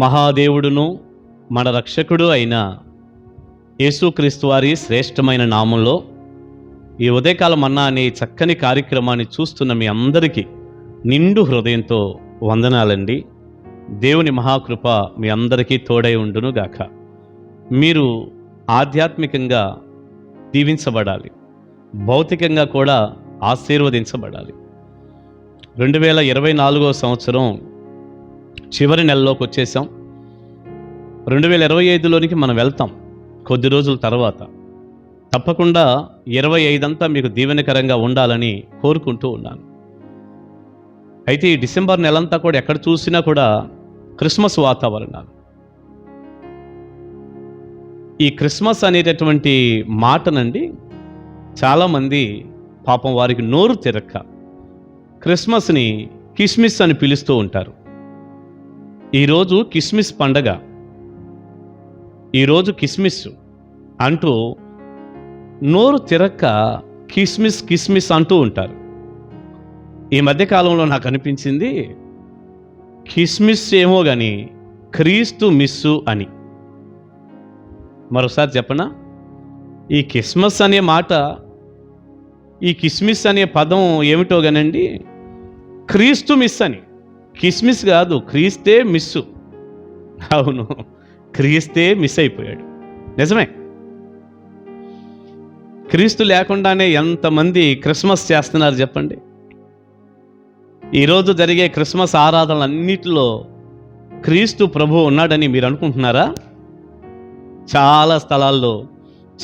మహాదేవుడును మన రక్షకుడు అయిన యేసుక్రీస్తు వారి శ్రేష్టమైన నామంలో ఈ ఉదయకాలం అన్నా అనే చక్కని కార్యక్రమాన్ని చూస్తున్న మీ అందరికీ నిండు హృదయంతో వందనాలండి. దేవుని మహాకృప మీ అందరికీ తోడై ఉండును గాక. మీరు ఆధ్యాత్మికంగా దీవించబడాలి, భౌతికంగా కూడా ఆశీర్వదించబడాలి. 2024 సంవత్సరం చివరి నెలలోకి వచ్చేసాం. 2025లోనికి మనం వెళ్తాం కొద్ది రోజుల తర్వాత. తప్పకుండా 25 అంతా మీకు దీవెనకరంగా ఉండాలని కోరుకుంటూ ఉన్నాను. అయితే ఈ డిసెంబర్ నెలంతా కూడా ఎక్కడ చూసినా కూడా క్రిస్మస్ వాతావరణాలు. ఈ క్రిస్మస్ అనేటటువంటి మాటనండి చాలామంది పాపం వారికి నోరు తిరక్క క్రిస్మస్ని కిస్మిస్ అని పిలుస్తూ ఉంటారు. ఈరోజు కిస్మిస్ పండగ, ఈరోజు కిస్మిస్ అంటూ నోరు తిరక్క కిస్మిస్ కిస్మిస్ అంటూ ఉంటారు. ఈ మధ్యకాలంలో నాకు అనిపించింది కిస్మిస్ ఏమో కానీ క్రీస్తు మిస్సు అని. మరోసారి చెప్పనా? ఈ క్రిస్మస్ అనే మాట, ఈ కిస్మిస్ అనే పదం ఏమిటో కానండి, క్రీస్తు మిస్ అని. కిస్మిస్ కాదు, క్రీస్తే మిస్సు. అవును, క్రీస్తే మిస్ అయిపోయాడు. నిజమే. క్రీస్తు లేకుండానే ఎంతమంది క్రిస్మస్ చేస్తున్నారు చెప్పండి. ఈరోజు జరిగే క్రిస్మస్ ఆరాధనలన్నిటిలో క్రీస్తు ప్రభు ఉన్నాడని మీరు అనుకుంటున్నారా? చాలా స్థలాల్లో,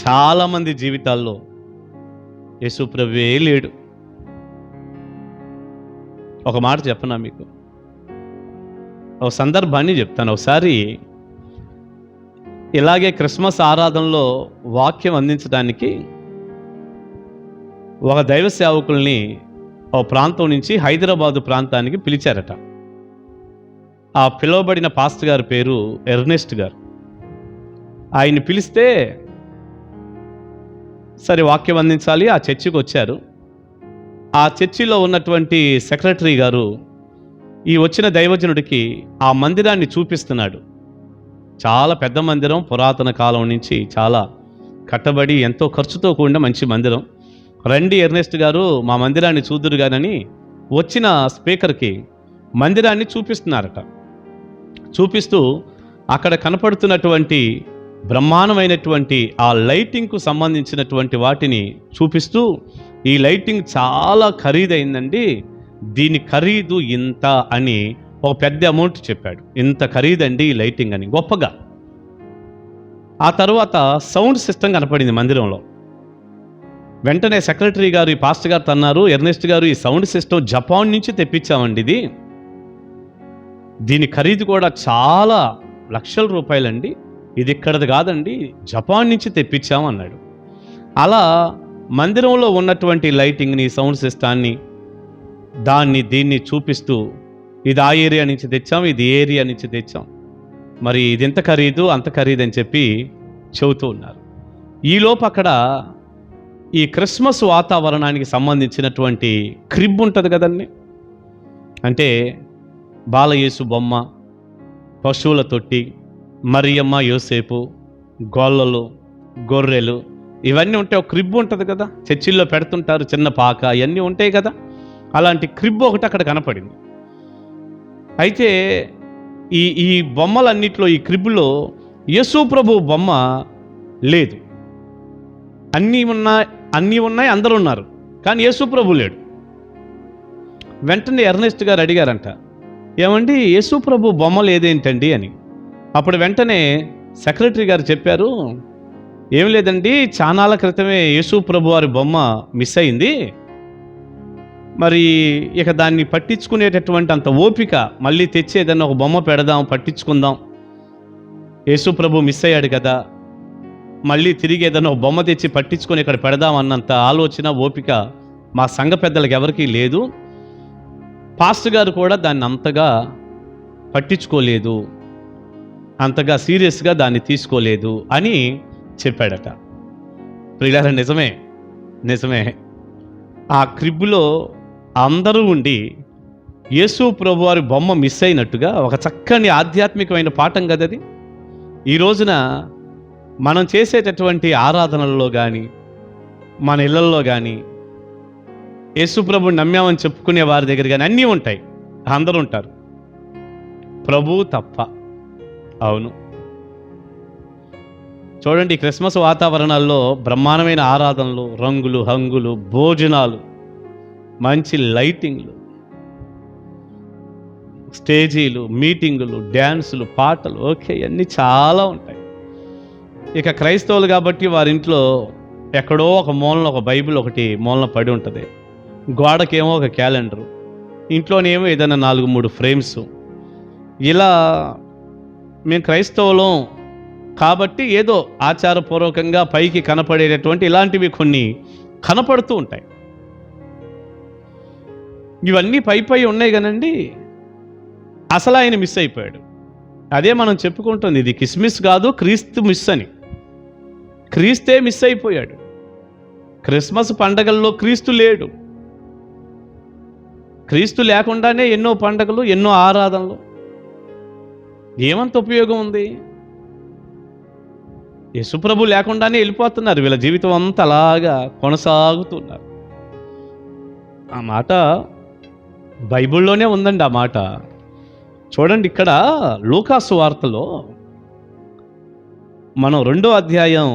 చాలామంది జీవితాల్లో యేసు ప్రభువే లేడు. ఒక మాట చెప్పనా మీకు? ఒక సందర్భాన్ని చెప్తాను. ఒకసారి ఇలాగే క్రిస్మస్ ఆరాధనలో వాక్యం అందించడానికి ఒక దైవ సేవకుల్ని ఓ ప్రాంతం నుంచి హైదరాబాదు ప్రాంతానికి పిలిచారట. ఆ పిలువబడిన పాస్టర్ గారి పేరు ఎర్నెస్ట్ గారు. ఆయన్ని పిలిస్తే సరే వాక్యం అందించాలి, ఆ చర్చికి వచ్చారు. ఆ చర్చిలో ఉన్నటువంటి సెక్రటరీ గారు ఈ వచ్చిన దైవజనుడికి ఆ మందిరాన్ని చూపిస్తున్నాడు. చాలా పెద్ద మందిరం, పురాతన కాలం నుంచి చాలా కట్టబడి ఎంతో ఖర్చుతో కూడిన మంచి మందిరం. రండి ఎర్నెస్ట్ గారు, మా మందిరాన్ని చూదురు గానని వచ్చిన స్పీకర్కి మందిరాన్ని చూపిస్తున్నారట. చూపిస్తూ అక్కడ కనపడుతున్నటువంటి బ్రహ్మాండమైనటువంటి ఆ లైటింగ్కు సంబంధించినటువంటి వాటిని చూపిస్తూ, ఈ లైటింగ్ చాలా ఖరీదైందండి, దీని ఖరీదు ఇంత అని ఒక పెద్ద అమౌంట్ చెప్పాడు. ఇంత ఖరీదండి ఈ లైటింగ్ అని గొప్పగా. ఆ తర్వాత సౌండ్ సిస్టమ్ కనపడింది మందిరంలో. వెంటనే సెక్రటరీ గారు, ఈ పాస్టర్ గారు అన్నారు, ఎర్నెస్ట్ గారు, ఈ సౌండ్ సిస్టమ్ జపాన్ నుంచి తెప్పించామండి, దీని ఖరీదు కూడా చాలా లక్షల రూపాయలండి, ఇది ఇక్కడది కాదండి, జపాన్ నుంచి తెప్పించామన్నాడు. అలా మందిరంలో ఉన్నటువంటి లైటింగ్ని, సౌండ్ సిస్టాన్ని, దీన్ని చూపిస్తూ ఇది ఆ ఏరియా నుంచి తెచ్చాం, ఇది ఏరియా నుంచి తెచ్చాం, మరి ఇది ఎంత ఖరీదు అంత ఖరీదు అని చెప్పి చెబుతూ ఉన్నారు. ఈలోపు అక్కడ ఈ క్రిస్మస్ వాతావరణానికి సంబంధించినటువంటి క్రిబ్ ఉంటుంది కదండి, అంటే బాలయేసు బొమ్మ, పశువుల తొట్టి, మరియమ్మ యోసేపు, గొల్లలు, గొర్రెలు, ఇవన్నీ ఉంటే ఒక క్రిబ్ ఉంటుంది కదా, చర్చిల్లో పెడుతుంటారు, చిన్న పాక, ఇవన్నీ ఉంటాయి కదా. అలాంటి క్రిబ్ ఒకటి అక్కడ కనపడింది. అయితే ఈ బొమ్మలన్నిట్లో, ఈ క్రిబ్లో యేసు ప్రభు బొమ్మ లేదు. అన్నీ ఉన్నాయి, అందరూ ఉన్నారు, కానీ యేసు ప్రభు లేడు. వెంటనే ఎర్నెస్ట్ గారు అడిగారంట, ఏమండి యేసు ప్రభు బొమ్మ లేదేంటండి అని. అప్పుడు వెంటనే సెక్రటరీ గారు చెప్పారు, ఏం లేదండి, చానాల క్రితమే యేసు ప్రభు వారి బొమ్మ మిస్ అయింది, మరి ఇక దాన్ని పట్టించుకునేటటువంటి అంత ఓపిక, మళ్ళీ తెచ్చి ఏదన్నా ఒక బొమ్మ పెడదాం, పట్టించుకుందాం, యేసు ప్రభు మిస్ అయ్యాడు కదా, మళ్ళీ తిరిగి ఏదన్నా ఒక బొమ్మ తెచ్చి పట్టించుకొని ఇక్కడ పెడదాం అన్నంత ఆలోచన, ఓపిక మా సంఘ పెద్దలకు ఎవరికీ లేదు. పాస్టర్ గారు కూడా దాన్ని అంతగా పట్టించుకోలేదు, అంతగా సీరియస్గా దాన్ని తీసుకోలేదు అని చెప్పాడట. ప్రియులారా, నిజమే. ఆ క్రిబ్లో అందరూ ఉండి యేసు ప్రభువారి బొమ్మ మిస్ అయినట్టుగా ఒక చక్కని ఆధ్యాత్మికమైన పాఠం కదా అది. ఈ రోజున మనం చేసేటటువంటి ఆరాధనల్లో కానీ, మన ఇళ్లల్లో కానీ, యేసు ప్రభుని నమ్మామని చెప్పుకునే వారి దగ్గర కానీ అన్నీ ఉంటాయి, అందరూ ఉంటారు, ప్రభు తప్ప. అవును, చూడండి, క్రిస్మస్ వాతావరణాల్లో బ్రహ్మాండమైన ఆరాధనలు, రంగులు హంగులు, భోజనాలు, మంచి లైటింగ్లు, స్టేజీలు, మీటింగులు, డ్యాన్సులు, పాటలు, ఓకే, అన్నీ చాలా ఉంటాయి. ఇక క్రైస్తవులు కాబట్టి వారింట్లో ఎక్కడో ఒక మూలన ఒక బైబిల్ ఒకటి మూలన పడి ఉంటుంది, గోడకేమో ఒక క్యాలెండరు, ఇంట్లోనేమో ఏదైనా 4-3 ఫ్రేమ్స్. ఇలా మేము క్రైస్తవులం కాబట్టి ఏదో ఆచారపూర్వకంగా పైకి కనపడేటటువంటి ఇలాంటివి కొన్ని కనపడుతూ ఉంటాయి. ఇవన్నీ పై ఉన్నాయి కానండి, అసలు ఆయన మిస్ అయిపోయాడు. అదే మనం చెప్పుకుంటుంది, ఇది కిస్మిస్ కాదు, క్రీస్తు మిస్ అని. క్రీస్తే మిస్ అయిపోయాడు. క్రిస్మస్ పండగల్లో క్రీస్తు లేడు. క్రీస్తు లేకుండానే ఎన్నో పండగలు, ఎన్నో ఆరాధనలు. ఏమంత ఉపయోగం ఉంది? యేసుప్రభు లేకుండానే వెళ్ళిపోతున్నారు, వీళ్ళ జీవితం అంతా అలాగా కొనసాగుతున్నారు. ఆ మాట బైబిల్లోనే ఉందండి. ఆ మాట చూడండి, ఇక్కడ లూకాసు వార్తలో మనం 2వ అధ్యాయం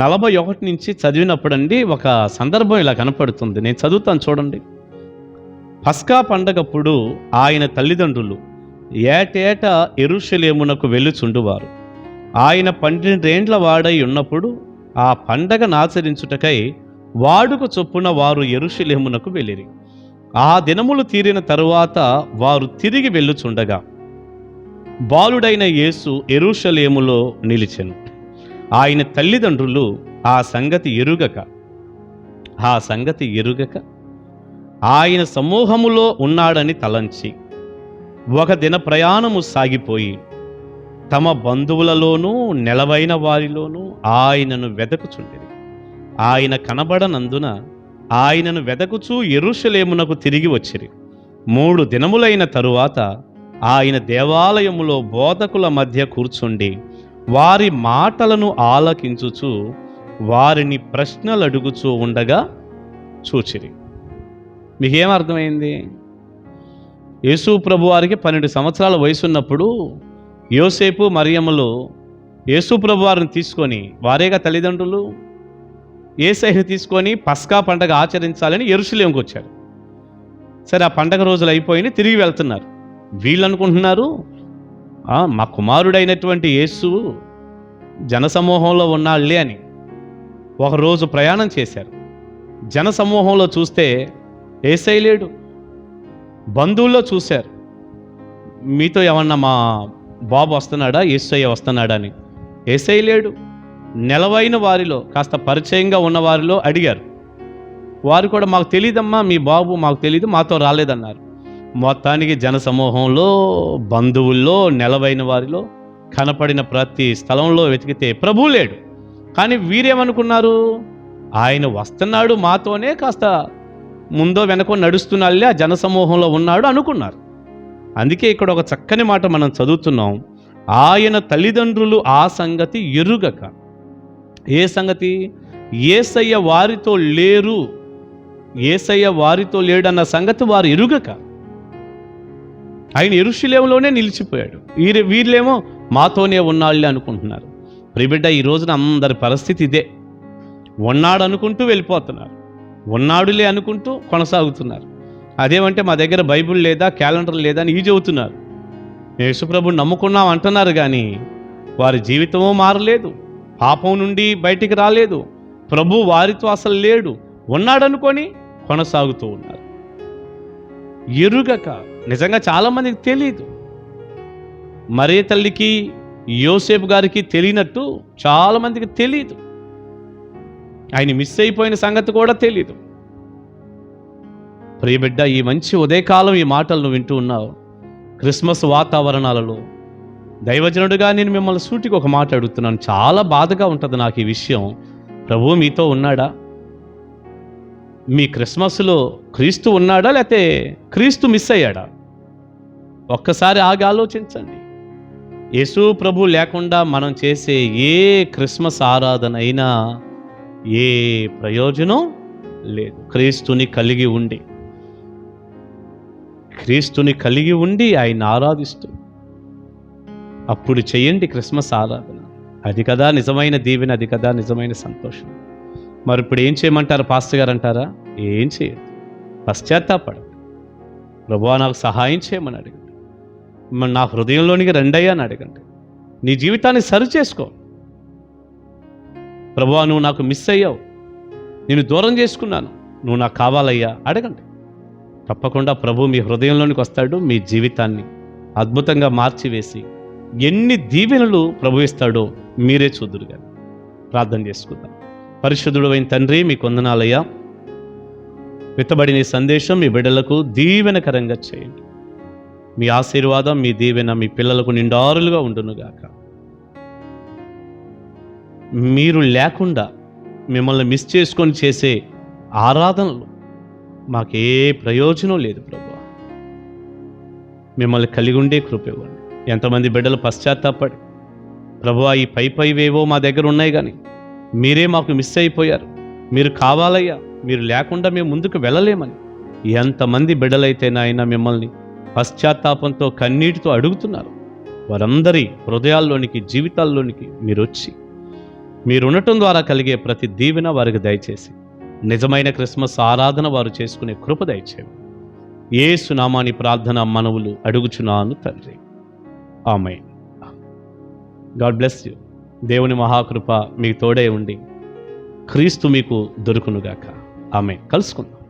41 నుంచి చదివినప్పుడండి ఒక సందర్భం ఇలా కనపడుతుంది. నేను చదువుతాను చూడండి. పస్కా పండగప్పుడు ఆయన తల్లిదండ్రులు ఏటేటా యెరూషలేమునకు వెళ్ళుచుండువారు. ఆయన 12 ఏండ్ల వాడై ఉన్నప్పుడు ఆ పండగను ఆచరించుటకై వాడుక చొప్పున వారు యెరూషలేమునకు వెళ్ళిరి. ఆ దినములు తీరిన తరువాత వారు తిరిగి వెళ్ళుచుండగా బాలుడైన యేసు యెరూషలేములో నిలిచెను. ఆయన తల్లిదండ్రులు ఆ సంగతి ఎరుగక ఆయన సమూహములో ఉన్నాడని తలంచి ఒక దిన ప్రయాణము సాగిపోయి తమ బంధువులలోనూ నెలవైన వారిలోనూ ఆయనను వెదకుచుండిరి. ఆయన కనబడనందున ఆయనను వెదకుచూ యెరూషలేమునకు తిరిగి వచ్చిరి. 3 దినములైన తరువాత ఆయన దేవాలయములో బోధకుల మధ్య కూర్చుండి వారి మాటలను ఆలకించుచు వారిని ప్రశ్నలు అడుగుచూ ఉండగా చూచిరి. మీకేం అర్థమైంది? యేసు ప్రభు వారికి 12 సంవత్సరాల వయసున్నప్పుడు యోసేపు మరియమ్మలు యేసు ప్రభు వారిని తీసుకొని, వారేగా తల్లిదండ్రులు, యేసయ్యను తీసుకొని పస్కా పండగ ఆచరించాలని యెరూషలేముకు వచ్చారు. సరే, ఆ పండగ రోజులు అయిపోయి తిరిగి వెళ్తున్నారు. వీళ్ళు అనుకుంటున్నారు, మా కుమారుడైనటువంటి యేసు జనసమూహంలో ఉన్నాళ్ళే అని. ఒకరోజు ప్రయాణం చేశారు. జనసమూహంలో చూస్తే యేసయ్య లేడు. బంధువుల్లో చూశారు, మీతో ఏమన్నా మా బాబు వస్తున్నాడా, యేసయ్య వస్తున్నాడా అని. యేసయ్య లేడు. నెలవైన వారిలో, కాస్త పరిచయంగా ఉన్న వారిలో అడిగారు. వారు కూడా మాకు తెలియదమ్మా, మీ బాబు మాకు తెలియదు, మాతో రాలేదన్నారు. మొత్తానికి జనసమూహంలో, బంధువుల్లో, నెలవైన వారిలో కనపడిన ప్రతి స్థలంలో వెతికితే ప్రభువు లేడు. కానీ వీరేమనుకున్నారు, ఆయన వస్తున్నాడు, మాతోనే కాస్త ముందో వెనకో నడుస్తున్నాళ్ళే, ఆ జనసమూహంలో ఉన్నాడు అనుకున్నారు. అందుకే ఇక్కడ ఒక చక్కని మాట మనం చదువుతున్నాం. ఆయన తల్లిదండ్రులు ఆ సంగతి ఎరుగక. ఏ సంగతి? యేసయ్య వారితో లేరు, యేసయ్య వారితో లేడన్న సంగతి వారు ఎరుగక ఆయన యెరూషలేములోనే నిలిచిపోయాడు. వీళ్ళేమో మాతోనే ఉన్నాళ్ళే అనుకుంటున్నారు. ప్రియబిడ్డ, ఈ రోజున అందరి పరిస్థితి ఇదే. ఉన్నాడు అనుకుంటూ వెళ్ళిపోతున్నారు, ఉన్నాడులే అనుకుంటూ కొనసాగుతున్నారు. అదేమంటే మా దగ్గర బైబిల్ లేదా, క్యాలెండర్ లేదా అని చెబుతున్నారు. యేసుప్రభుని నమ్ముకున్నాం అంటున్నారు, కానీ వారి జీవితమూ మారలేదు, పాపం నుండి బయటికి రాలేదు, ప్రభు వారితో అసలు లేడు, ఉన్నాడనుకొని కొనసాగుతూ ఉన్నారు. ఎరుగక. నిజంగా చాలామందికి తెలియదు. మరే తల్లికి, యోసేపు గారికి తెలియనట్టు చాలామందికి తెలియదు. ఆయన మిస్ అయిపోయిన సంగతి కూడా తెలీదు. ప్రియబిడ్డ, ఈ మంచి ఉదయకాలం ఈ మాటలను వింటూ ఉన్నావు. క్రిస్మస్ వాతావరణాలలో దైవజనుడిగా నేను మిమ్మల్ని సూటికి ఒక మాట అడుగుతున్నాను. చాలా బాధగా ఉంటుంది నాకు ఈ విషయం. ప్రభువు మీతో ఉన్నాడా? మీ క్రిస్మస్లో క్రీస్తు ఉన్నాడా, లేకపోతే క్రీస్తు మిస్ అయ్యాడా? ఒక్కసారి ఆగి ఆలోచించండి. యేసు ప్రభు లేకుండా మనం చేసే ఏ క్రిస్మస్ ఆరాధన అయినా ఏ ప్రయోజనం లేదు. క్రీస్తుని కలిగి ఉండి ఆయన ఆరాధిస్తూ అప్పుడు చేయండి క్రిస్మస్ ఆరాధన. అది కదా నిజమైన దీవెన, అది కదా నిజమైన సంతోషం. మరి ఇప్పుడు ఏం చేయమంటారు పాస్టర్ గారు అంటారా? ఏం చేయదు, పశ్చాత్తాపడండి. ప్రభువా నాకు సహాయం చేయమని అడగండి. మరి నా హృదయంలోనికి రండయ్యా అని అడగండి. నీ జీవితాన్ని సరి చేసుకో. ప్రభువా నువ్వు నాకు మిస్ అయ్యావు, నేను దూరం చేసుకున్నాను, నువ్వు నాకు కావాలయ్యా అడగండి. తప్పకుండా ప్రభు మీ హృదయంలోనికి వస్తాడు, మీ జీవితాన్ని అద్భుతంగా మార్చివేసి ఎన్ని దీవెనలు ప్రభు ఇస్తాడో మీరే చూద్దురు. కానీ ప్రార్థన చేసుకుందాం. పరిశుద్ధుడు అయిన తండ్రి, మీకు వందనాలయ్యా. విత్తబడిన ఈ సందేశం మీ బిడ్డలకు దీవెనకరంగా చేయండి. మీ ఆశీర్వాదం, మీ దీవెన మీ పిల్లలకు నిండారులుగా ఉండునుగాక. మీరు లేకుండా మిమ్మల్ని మిస్ చేసుకొని చేసే ఆరాధనలు మాకే ప్రయోజనం లేదు ప్రభువా. మిమ్మల్ని కలిగి ఉండే కృప ఇవ్వండి. ఎంతమంది బిడ్డలు పశ్చాత్తాపడి ప్రభువా ఈ పైవేవో మా దగ్గర ఉన్నాయి, కానీ మీరే మాకు మిస్ అయిపోయారు, మీరు కావాలయ్యా, మీరు లేకుండా మేము ముందుకు వెళ్ళలేమని ఎంతమంది బిడ్డలైతే నాయన మిమ్మల్ని పశ్చాత్తాపంతో కన్నీటితో అడుగుతున్నారు, వారందరి హృదయాల్లోనికి జీవితాల్లోనికి మీరు వచ్చి మీరు ఉండటం ద్వారా కలిగే ప్రతి దీవెన వారికి దయచేసి నిజమైన క్రిస్మస్ ఆరాధన వారు చేసుకునే కృప దయచేయండి. యేసు నామాని ప్రార్థన మనవులు అడుగుచున్నాను తండ్రి, ఆమేన్. God bless you. దేవుని మహాకృప మీకు తోడే ఉండి క్రీస్తు మీకు దొరుకునుగాక. ఆమేన్. కలుసుకుందాం.